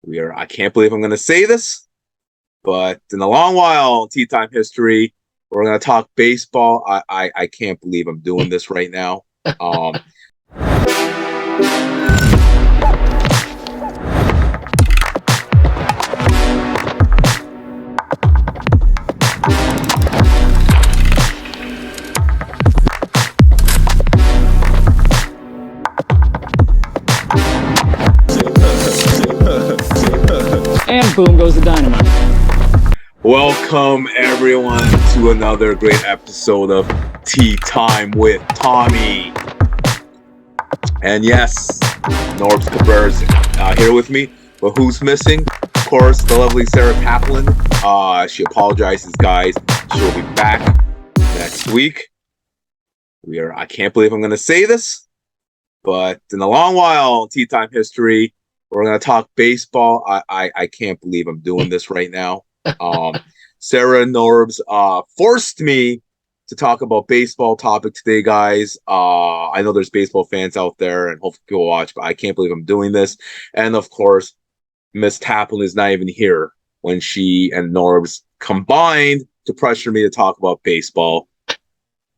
I can't believe I'm going to say this, but in a long while in Tea Time history, we're going to talk baseball. I can't believe I'm doing this right now. And boom goes the dynamite. Welcome, everyone, to another great episode of Tea Time with Tommy. And yes, Norbz Cabrera's here with me. But who's missing? Of course, the lovely Sarah Taplin. She apologizes, guys. She'll be back next week. I can't believe I'm going to say this, but in a long while in Tea Time history, we're going to talk baseball. I can't believe I'm doing this right now. Sarah and Norbz forced me to talk about baseball topic today, guys. I know there's baseball fans out there and hopefully people watch, but I can't believe I'm doing this. And of course, Miss Taplin is not even here when she and Norbz combined to pressure me to talk about baseball.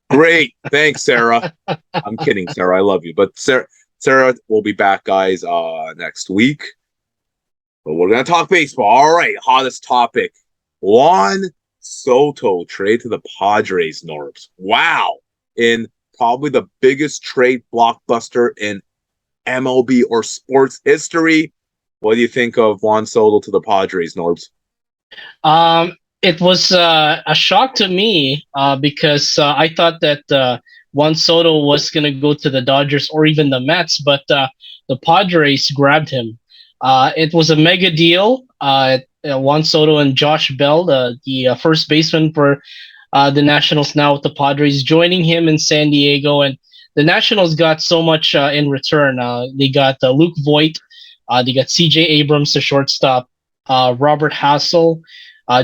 Great. Thanks, Sarah. I'm kidding, Sarah. I love you. But Sarah will be back, guys, next week. But we're going to talk baseball. All right. Hottest topic. Juan Soto trade to the Padres, Norbz. Wow. In probably the biggest trade blockbuster in MLB or sports history. What do you think of Juan Soto to the Padres, Norbz? It was a shock to me because I thought that Juan Soto was going to go to the Dodgers or even the Mets, but the Padres grabbed him. It was a mega deal. Juan Soto and Josh Bell, the first baseman for the Nationals, now with the Padres, joining him in San Diego. And the Nationals got so much in return. They got Luke Voit. They got C.J. Abrams, the shortstop, Robert Hassel,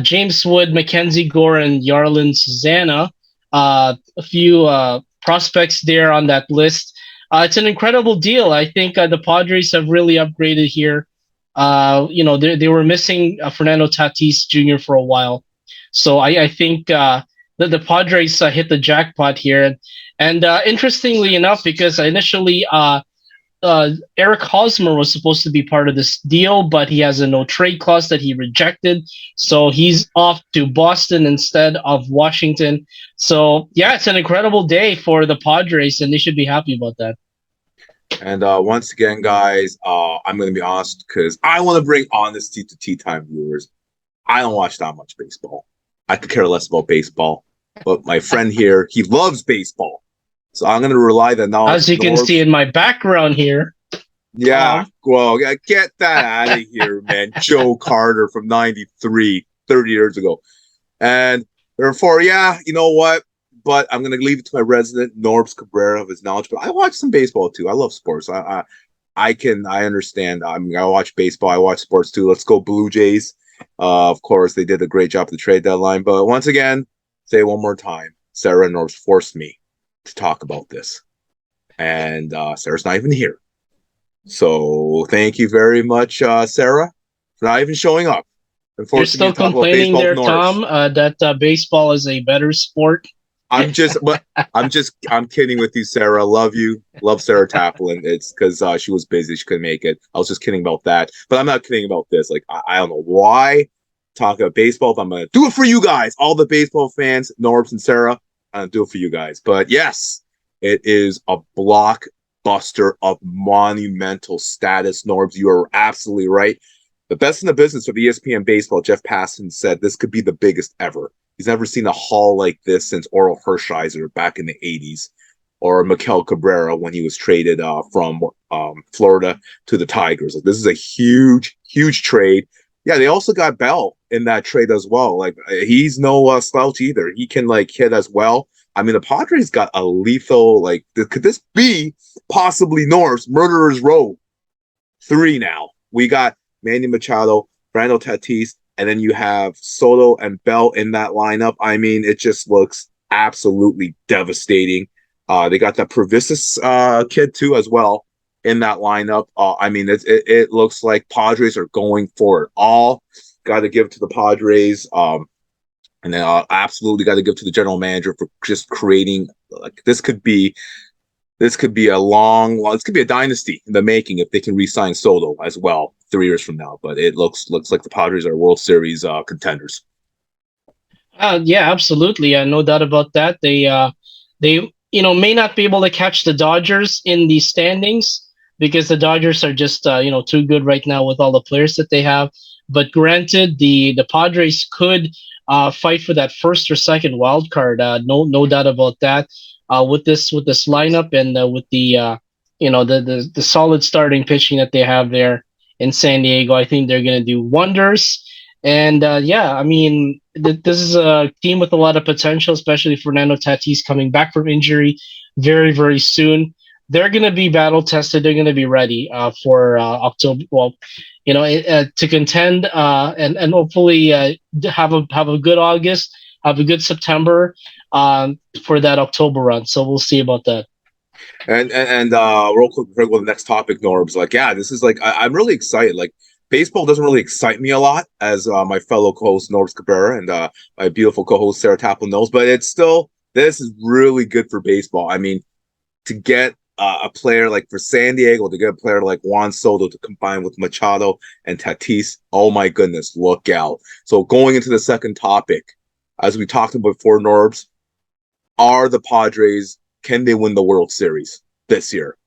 James Wood, Mackenzie Gore, and Yarlin Susanna. A few prospects there on that list. It's an incredible deal. I think the Padres have really upgraded here. They were missing Fernando Tatis Jr. for a while. So I think that the Padres hit the jackpot here. And interestingly enough, because initially Eric Hosmer was supposed to be part of this deal, but he has a no-trade clause that he rejected. So he's off to Boston instead of Washington. So, yeah, it's an incredible day for the Padres, and they should be happy about that. And once again, guys, I'm going to be honest because I want to bring honesty to Tea Time viewers. I don't watch that much baseball. I could care less about baseball. But my friend here, he loves baseball. So I'm going to rely on knowledge. As you can see in my background here. Yeah, well, get that out of here, man. Joe Carter from 93, 30 years ago. And therefore, yeah, you know what? But I'm going to leave it to my resident Norbz Cabrera of his knowledge. But I watch some baseball, too. I love sports. I understand. I watch baseball. I watch sports, too. Let's go Blue Jays. Of course, they did a great job at the trade deadline. But once again, say it one more time. Sarah and Norbz forced me to talk about this. And Sarah's not even here. So thank you very much, Sarah, for not even showing up. You're still complaining there, Tom, that baseball is a better sport. I'm kidding with you, Sarah. Love you. Love Sarah Taplin. It's because she was busy. She couldn't make it. I was just kidding about that. But I'm not kidding about this. Like, I don't know why talk about baseball, but I'm going to do it for you guys. All the baseball fans, Norbz and Sarah, I'm going to do it for you guys. But yes, it is a blockbuster of monumental status, Norbz. You are absolutely right. The best in the business of ESPN Baseball, Jeff Passan, said this could be the biggest ever. He's never seen a haul like this since Oral Hershiser back in the 80s, or Miguel Cabrera when he was traded from Florida to the Tigers. Like, this is a huge, huge trade. Yeah, they also got Bell in that trade as well. Like, he's no slouch either. He can hit as well. I mean, the Padres got a lethal. Could this be possibly Norbz Murderer's Row 3 now? We got Manny Machado, Fernando Tatis, and then you have Soto and Bell in that lineup. I mean, it just looks absolutely devastating. They got that Provisis kid too as well. in that lineup. I mean, it looks like Padres are going for it all. Got to give it to the Padres. And then absolutely got to give to the general manager for just creating, like, this could be this could be a dynasty in the making if they can re-sign Soto as well 3 years from now. But it looks like the Padres are World Series contenders. Yeah, absolutely. No doubt about that. They may not be able to catch the Dodgers in the standings because the Dodgers are just too good right now with all the players that they have. But granted, the Padres could fight for that first or second wild card. No doubt about that. With this lineup and with the solid starting pitching that they have there in San Diego, I think they're going to do wonders. And yeah, I mean, this is a team with a lot of potential, especially Fernando Tatis coming back from injury very, very soon. They're going to be battle tested. They're going to be ready for October. Well, to contend and hopefully have a good August, have a good September for that October run. So we'll see about that. And real quick before we go to the next topic, Norbs, like, yeah, this is like I'm really excited. Like, baseball doesn't really excite me a lot, as my fellow co-host Norbz Cabrera and my beautiful co-host Sarah Taplin knows, but it's still, this is really good for baseball. I mean, to get a player like for San Diego, to get a player like Juan Soto to combine with Machado and Tatis, oh my goodness, look out. So going into the second topic, as we talked about before, Norbs, are the Padres, can they win the World Series this year?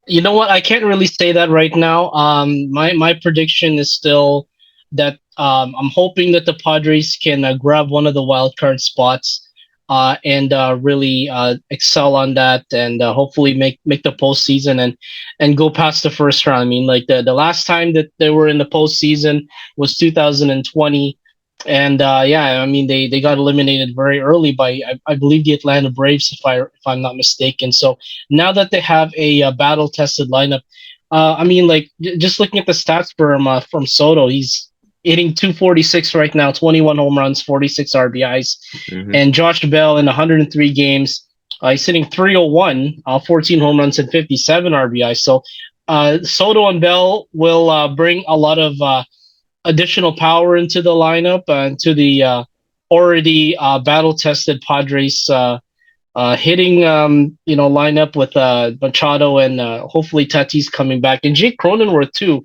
You know what? I can't really say that right now. My prediction is still that I'm hoping that the Padres can grab one of the wild card spots and really excel on that, and hopefully make the postseason and go past the first round. I mean, like the last time that they were in the postseason was 2020. And yeah, I mean they got eliminated very early by I believe the Atlanta Braves, if I'm not mistaken. So now that they have a battle tested lineup, I mean, like just looking at the stats from Soto, he's hitting 246 right now, 21 home runs, 46 RBIs, and Josh Bell in 103 games, he's hitting 301, 14 home runs and 57 RBIs. So Soto and Bell will bring a lot of additional power into the lineup and to the already battle-tested Padres hitting lineup with Machado and hopefully Tatis coming back, and Jake Cronenworth too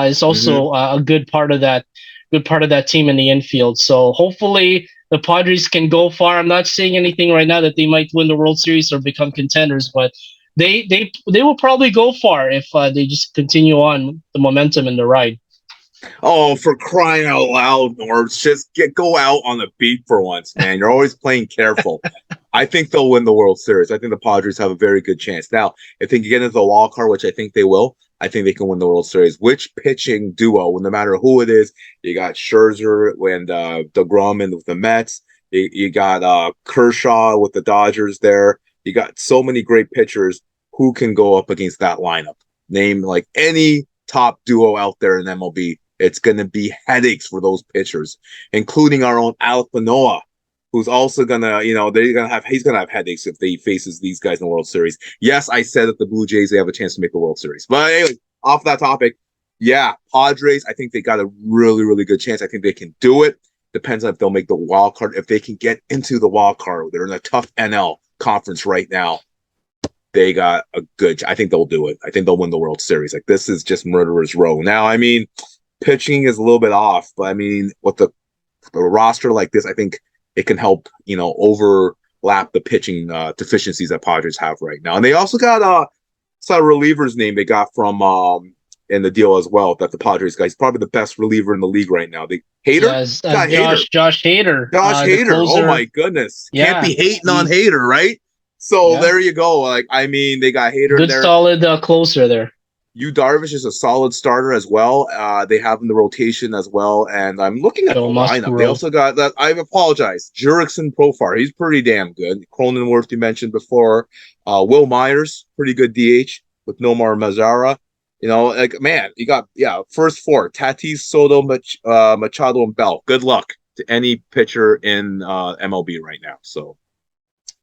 is also a good part of that team in the infield. So hopefully the Padres can go far. I'm not saying anything right now that they might win the World Series or become contenders, but they will probably go far if they just continue on the momentum and the ride. Oh, for crying out loud, Norbs, just go out on the beat for once, man. You're always playing careful. I think they'll win the World Series. I think the Padres have a very good chance. Now, if they can get into the wild card, which I think they will, I think they can win the World Series. Which pitching duo, no matter who it is, you got Scherzer and DeGrom and with the Mets. You got Kershaw with the Dodgers there. You got so many great pitchers. Who can go up against that lineup? Name like any top duo out there in MLB. It's going to be headaches for those pitchers, including our own Alek Manoah, who's also going to, he's going to have headaches if they faces these guys in the World Series. Yes, I said that the Blue Jays, they have a chance to make the World Series. But anyway, off that topic, yeah, Padres, I think they got a really, really good chance. I think they can do it. Depends on if they'll make the wild card. If they can get into the wild card, they're in a tough NL conference right now. They got a good, I think they'll do it. I think they'll win the World Series. Like, this is just murderer's row. Now, I mean, pitching is a little bit off, but I mean, with the roster like this, I think it can help, overlap the pitching deficiencies that Padres have right now. And they also got a reliever's name they got from in the deal as well, that the Padres guy. He's probably the best reliever in the league right now. The Hader? Yes, Josh Hader. Josh Hader. Oh my goodness. Yeah. Can't be hating on Hader, right? So there you go. Like, I mean, they got Hader good there. Solid closer there. Yu Darvish is a solid starter as well. They have in the rotation as well. And I'm looking at the lineup. They also got that. I apologize. Jurickson Profar. He's pretty damn good. Cronenworth, you mentioned before. Will Myers, pretty good DH with Nomar Mazara. Man, you got, first four. Tatis, Soto, Machado, and Bell. Good luck to any pitcher in MLB right now. So,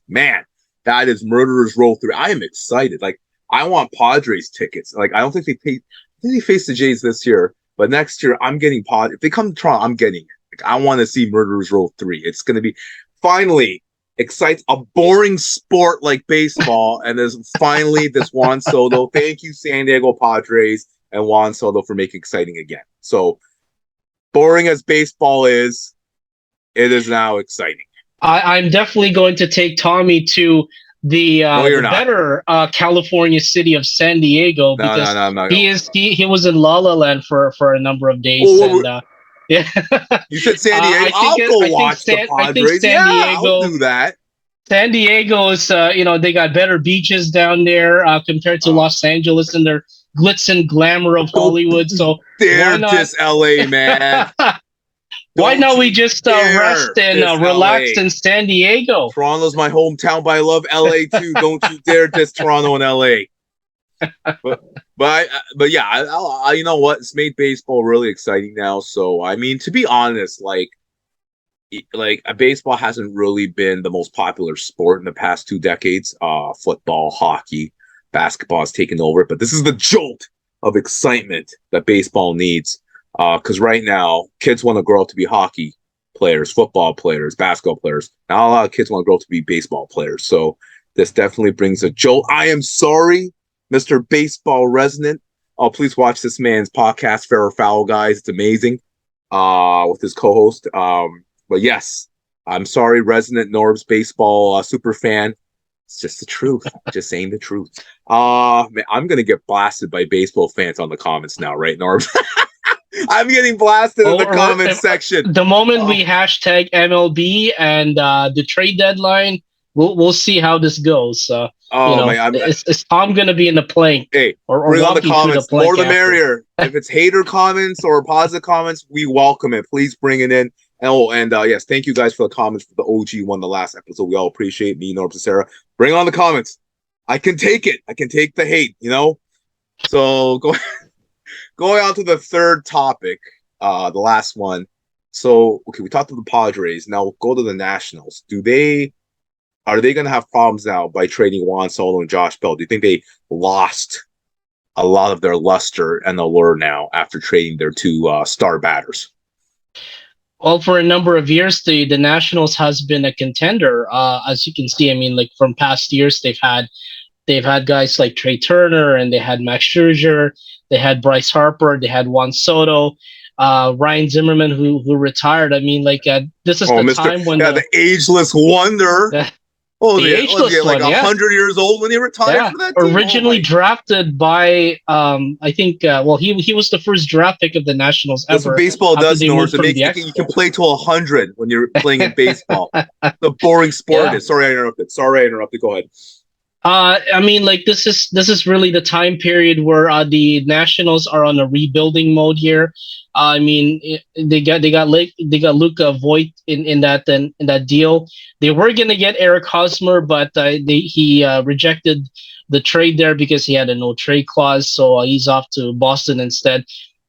man, that is murderer's row 3. I am excited. Like, I want Padres tickets. Like I don't think they pay. I think they face the Jays this year, but next year I'm getting If they come to Toronto, I'm getting it. Like I want to see Murderers Row 3. It's going to be finally excites a boring sport like baseball, and there's finally this Juan Soto. Thank you, San Diego Padres and Juan Soto, for making exciting again. So boring as baseball is, it is now exciting. I'm definitely going to take Tommy to the, the better California city of San Diego, because he was in La La Land for a number of days. Yeah. You said San Diego. I'll go watch the Padres. San Diego, I'll do that. San Diego is, they got better beaches down there compared to Los Angeles and their glitz and glamour of Hollywood. So dare this LA, man. Why not we just rest and relax in San Diego? Toronto's my hometown, but I love LA too. Don't you dare diss Toronto and LA. But yeah, I you know what? It's made baseball really exciting now. So I mean, to be honest, like baseball hasn't really been the most popular sport in the past 2 decades. Football, hockey, basketball has taken over, but this is the jolt of excitement that baseball needs. Because right now, kids want to grow up to be hockey players, football players, basketball players. Not a lot of kids want to grow up to be baseball players. So this definitely brings a jolt. I am sorry, Mr. Baseball Resident. Oh, please watch this man's podcast, Fair or Foul, guys. It's amazing. With his co-host. But yes, I'm sorry, Resident Norbz baseball super fan. It's just the truth. Just saying the truth. Man, I'm gonna get blasted by baseball fans on the comments now, right, Norbz? I'm getting blasted in the comments section. The moment we hashtag MLB and the trade deadline, we'll see how this goes. Is Tom going to be in the plank? Hey, or bring on the comments. The more the merrier. If it's hater comments or positive comments, we welcome it. Please bring it in. And yes, thank you guys for the comments for the OG one, the last episode. We all appreciate me, Norbz, and Sarah. Bring on the comments. I can take it. I can take the hate, So going on to the third topic, the last one. So, okay, we talked to the Padres. Now we'll go to the Nationals. Are they going to have problems now by trading Juan Soto and Josh Bell? Do you think they lost a lot of their luster and allure now after trading their 2 star batters? Well, for a number of years, the Nationals has been a contender. As you can see, I mean, like from past years, they've had guys like Trey Turner, and they had Max Scherzer, they had Bryce Harper, they had Juan Soto, Ryan Zimmerman, who retired. I mean, like this is the time when the ageless wonder. The ageless one, 100 years old when he retired for that team? Originally drafted by, I think, he was the first draft pick of the Nationals ever. That's what baseball does, Norbz. You can play to 100 when you're playing in baseball. The boring sport is. Sorry, I interrupted. Go ahead. I mean, like this is really the time period where the Nationals are on a rebuilding mode here. I mean, they got Luka Voigt in that deal. They were gonna get Eric Hosmer, but he rejected the trade there because he had a no trade clause. So he's off to Boston instead.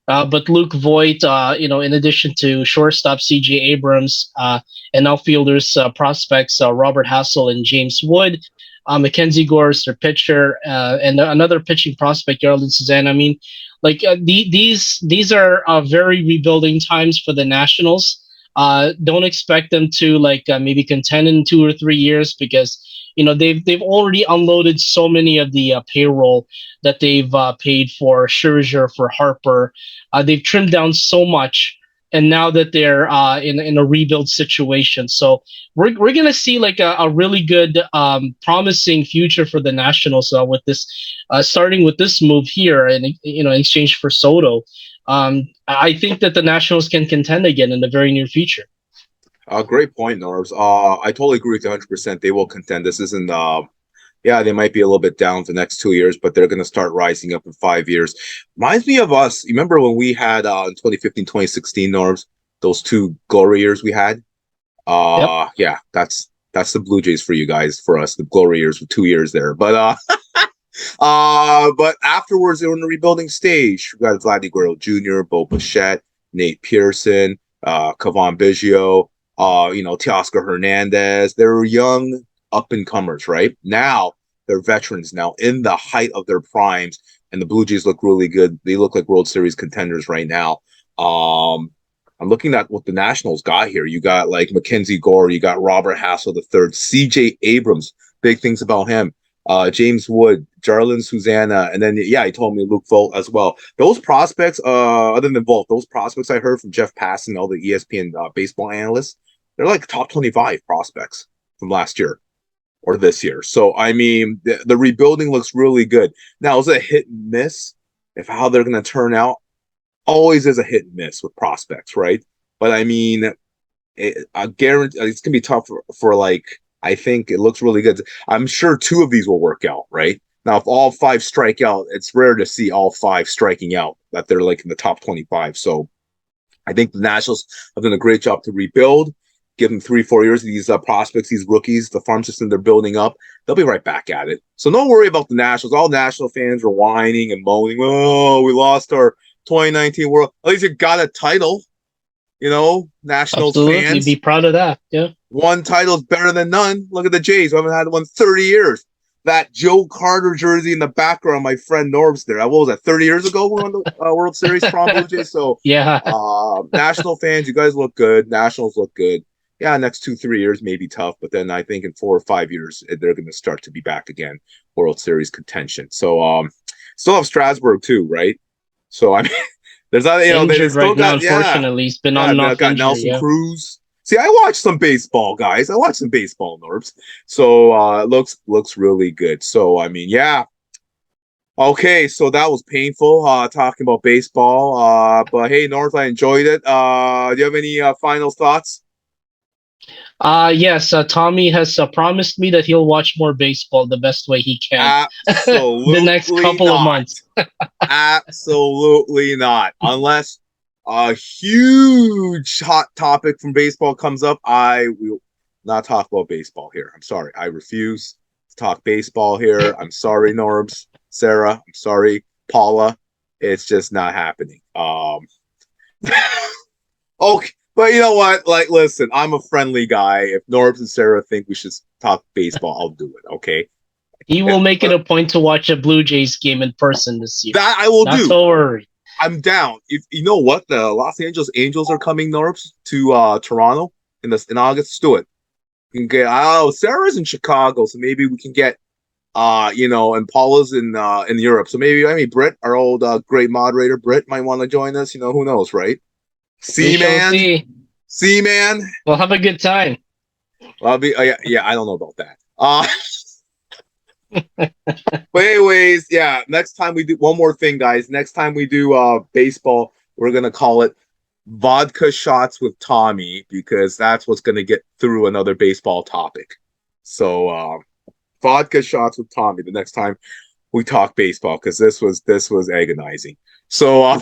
But Luke Voigt, in addition to shortstop C.J. Abrams and outfielders prospects Robert Hassel and James Wood. Mackenzie Gore is their pitcher, and another pitching prospect, Yarlin Suzanne. I mean, like these are very rebuilding times for the Nationals. Don't expect them to maybe contend in 2 or 3 years, because they've already unloaded so many of the payroll that they've paid for Scherzer, for Harper. They've trimmed down so much. And now that they're in a rebuild situation, so we're gonna see like a really good, promising future for the Nationals with this, starting with this move here, and in exchange for Soto. I think that the Nationals can contend again in the very near future. Great point, Norbz. I totally agree with you 100%. They will contend. This isn't. They might be a little bit down for the next 2 years, but they're going to start rising up in 5 years. Reminds me of us. You remember when we had in 2015, 2016, Norbz, those 2 glory years we had? Yep. Yeah, that's the Blue Jays for you guys. For us, the glory years were 2 years there. But but afterwards, they were in the rebuilding stage. We got Vladdy Guerrero Jr., Bo Bichette, Nate Pearson, Cavan Biggio, Teoscar Hernandez. They were young up-and-comers, right? Now, they're veterans now in the height of their primes, and the Blue Jays look really good. They look like World Series contenders right now. I'm looking at what the Nationals got here. You got like Mackenzie Gore, you got Robert Hassel III, C.J. Abrams. Big things about him. James Wood, Jarlin Susanna, and then he told me Luke Vogt as well. Those prospects, other than Vogt, those prospects I heard from Jeff Passan, all the ESPN baseball analysts, they're like top 25 prospects from last year or this year. So I mean, the rebuilding looks really good. Now, is it a hit and miss if how they're going to turn out? Always is a hit and miss with prospects, right? But I mean, I guarantee it's going to be tough for like. I think it looks really good. I'm sure 2 of these will work out, right? Now, if all 5 strike out, it's rare to see all 5 striking out, that they're like in the top 25. So I think the Nationals have done a great job to rebuild, give them 3-4 years. These prospects, these rookies, the farm system they're building up, they'll be right back at it. So don't worry about the Nationals. All National fans are whining and moaning, oh, we lost our 2019 World. At least you got a title, you know, Nationals fans. Be proud of that, yeah. 1 title is better than none. Look at the Jays. We haven't had one 30 years. That Joe Carter jersey in the background, my friend Norbz there. What was that, 30 years ago we won the World Series from Blue Jays? So, yeah. National fans, you guys look good. Nationals look good. Yeah, next 2-3 years may be tough, but then I think in 4 or 5 years, they're going to start to be back again, World Series contention. So, still have Strasburg too, right? So, I mean, there's not, they still got, unfortunately, he's been on and off got injury, Nelson Cruz. See, I watched some baseball, guys. I watched some baseball, Norbz. So it looks really good. So I mean, yeah. Okay, so that was painful talking about baseball. But hey, Norbz, I enjoyed it. Do you have any final thoughts? Yes, Tommy has promised me that he'll watch more baseball the best way he can. Absolutely the next couple of months. Absolutely not. Unless a huge hot topic from baseball comes up, I will not talk about baseball here. I'm sorry. I refuse to talk baseball here. I'm sorry, Norbz, Sarah. I'm sorry, Paula. It's just not happening. Okay, but you know what? Like, listen, I'm a friendly guy. If Norbz and Sarah think we should talk baseball, I'll do it. Okay. He will make it a point to watch a Blue Jays game in person this year. That I will do. Not so worried. I'm down. If you know what, the Los Angeles Angels are coming, Norbz, to Toronto in August. Let's do it. We can get Sarah's in Chicago, so maybe we can get and Paula's in Europe. So maybe Britt, our old great moderator, Britt might want to join us. Who knows, right? See man. We'll have a good time. I'll be I don't know about that. But anyways, yeah, next time we do one more thing, guys. Next time we do baseball, we're gonna call it Vodka Shots with Tommy, because that's what's gonna get through another baseball topic. So Vodka Shots with Tommy the next time we talk baseball, because this was agonizing. So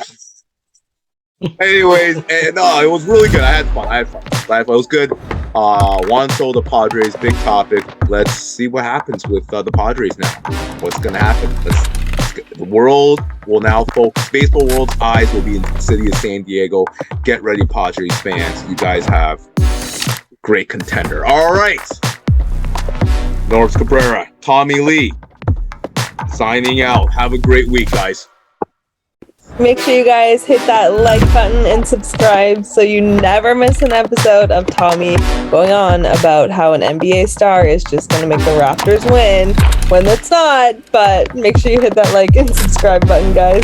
anyways, and it was really good. I had fun. It was good. Juan Soto, Padres, big topic. Let's see what happens with the Padres now. What's going to happen? The world will now focus. Baseball world's eyes will be in the city of San Diego. Get ready, Padres fans. You guys have great contender. All right. Norbz Cabrera, Tommy Lee, signing out. Have a great week, guys. Make sure you guys hit that like button and subscribe so you never miss an episode of Tommy going on about how an NBA star is just going to make the Raptors win when it's not. But make sure you hit that like and subscribe button, guys.